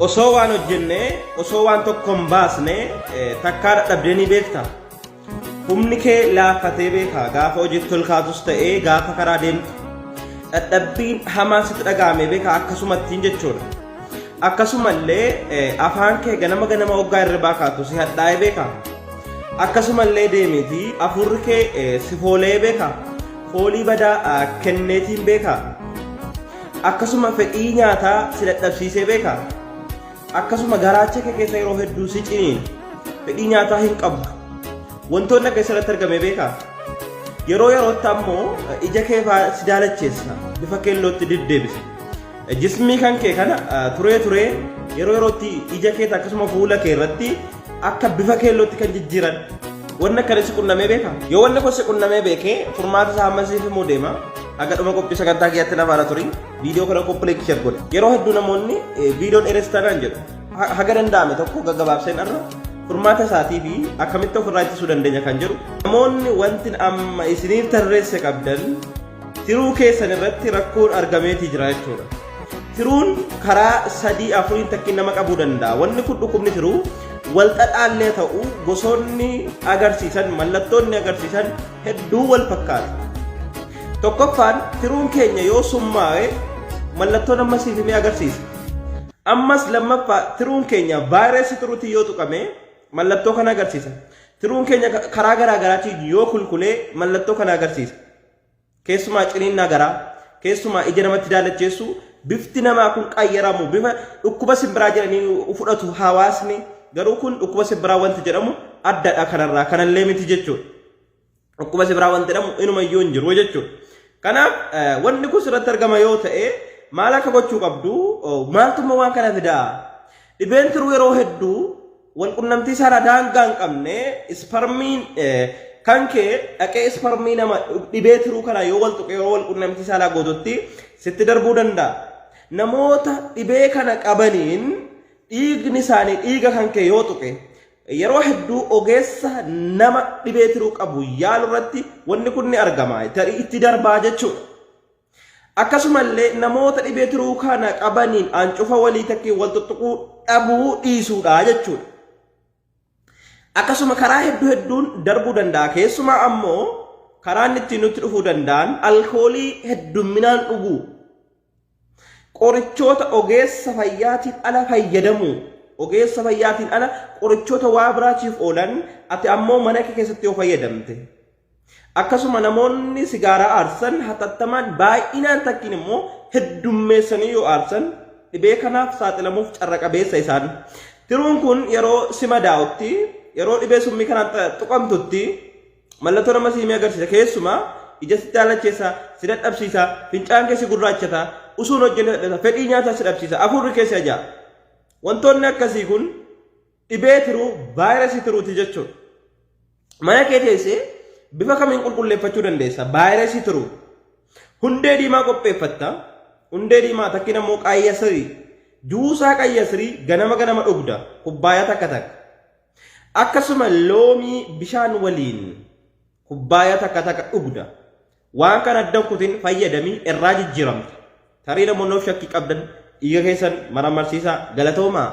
osoo waan hojjenne osoo waan tokko hin baasne takkaa dadhabdanii beekta. Humni kee laaffatee beeka gaafa hojiitti ol kaatus ta'ee gaafa karaa deemtu. Dadhabbiin hamaan sitti dhaga'ame beeka akkasumattiin jechuudha. Akkasumallee afaan kee ganama hoggaa irraa kaatu si hadhaa'ee beeka. Akkasumallee deemiti afurri kee si foolee beeka. Foolii badaa kenneetiin beeka. Akkasuma fedhii nyaataa si dadhabsiisee beeka. Akkasuma garaacha kee keessa yeroo hedduu si ciniin fedhii nyaataa hin qabdu. Wantoonni akka isarratti argame beeka. Yeroo yerootti ammoo ija kee si daalacheessa bifa keellootti diddeebisa. Jismii kan kee kana turee yeroo yerootti ija kee akkasuma fuula kee irratti akka bifa keellootti kan jijjiiran wanni akkana si qunnamee beeka. Yoo wanni kun si qunnamee beekee furmaata isaa hammasiif immoo deema. Aga dhuma qophii sagantaa kiyyaatti nafaana turii viidiyoo kana kompleek share godhe. Yeroo hedduu namoonni viidiyoon dheeressanaan jedhu haga danda'ame tokko gaggabaabseen irra furmaata isaatii fi akkamitti ofirraa ittisuu dandeenya kan jedhu. Namoonni wanti amma isiniif tarreesse qabdan tiruu keessan irratti rakkoon argameetii jira jechuudha. Tiruun karaa 3-4 takkiin nama qabuu danda'a. Wanni kun dhukkubni tiruu wal xaxaallee ta'uu gosoonni agarsiisan mallattoonni agarsiisan hedduu wal fakkaata. Tokkoffaan tiruun keenya yoo summaa'e mallattoon ammasiif ni agarsiisa. Ammas lammaffaa tiruun keenya vaayirasii tiruutiin yoo tuqame mallattoo kana agarsiisa. Tiruun keenya karaa garaagaraatiin yoo kulkulee mallattoo kana agarsiisa. Keessumaa ciniinnaa garaa, keessumaa ija namatti daalacheessu, bifti namaa kun qayyaramu, bifa dhukkuba simbiraa jedhanii fudhatu hawaasni. Garuu kun dhukkuba simbiraa wanti jedhamu addadha kanarraa kanallee miti jechuudha. Dhukkuba simbiraa wanti jedhamu inuma iyyuu hin jiru jechuudha. Kanaaf wanni kun sirratti argama yoo ta'e maal akka gochuu qabdu maaltummaa waan kana fidaa. Dhibeen tiruu yeroo hedduu wal qunnamtii isaarraa daangaa hin qabne isparmiin kan kee dhaqee isparmii nama dhibee tiruu kana yoo wal tuqe yoo wal qunnamtii isaarraa gootutti sitti darbuu danda'a. Namoota dhibee kana qabaniin dhiigni isaanii dhiiga kan kee yoo tuqe yeroo hedduu ogeessa nama dhibee tiruu qabu yaaluu irratti wanni kun ni argama itti darbaa jechuudha. Akkasumallee namoota dhibee tiruu kana qabaniin ancufa walii takkii wal tuttuquu dhabuu dhiisuudha jechuudha. Akkasuma karaa hedduun darbuu danda'a. Keessumaa ammoo karaan ittiin nutti dhufuu danda'an alkoolii heddumminaan dhuguu, qorichoota ogeessa fayyaatiin ala fayyadamu. Ogeessa fayyaatiin ala qorichoota waa biraatiif oolan ati ammoo mana kee keessatti yoo fayyadamte. Akkasuma namoonni sigaaraa aarsan hatattamaan baay'inaan takkiin immoo heddummeessanii yoo aarsan dhibee kanaaf saaxilamuuf carra qabeessa isaan. Tiruun kun yeroo si madaa'utti yeroo dhibee summii kanaan tuqamtutti mallattoo nama siimii agarsiisa. Keessumaa ija si daalacheessa, si dadhabsiisa, fincaan kee si gurraachata, usuun hojjenne fedhii nyaataa si dhabsiisa, afurri kee si ajaa'a. Wantoonni akkasii kun dhibee tiruu vaayirasii tiruuti jechuudha. Mana kee teessee bifa kamiin qulqulleeffachuu dandeessa? Vaayirasii tiruu. Hundee diimaa qopheeffatta. Hundee diimaa takkiin ammoo qayyasirii. Juusaa qayyasirii ganama dhugda. Kubbaayyaa takka. Akkasuma loomii bishaan waliin kubbaayyaa takka dhugda. Waan kana adda kutiin fayyadamii irraa jijjiiramta. Tarii namoonni of shakkii qabdan dhiiga keessan maramarsiisaa galatoomaa.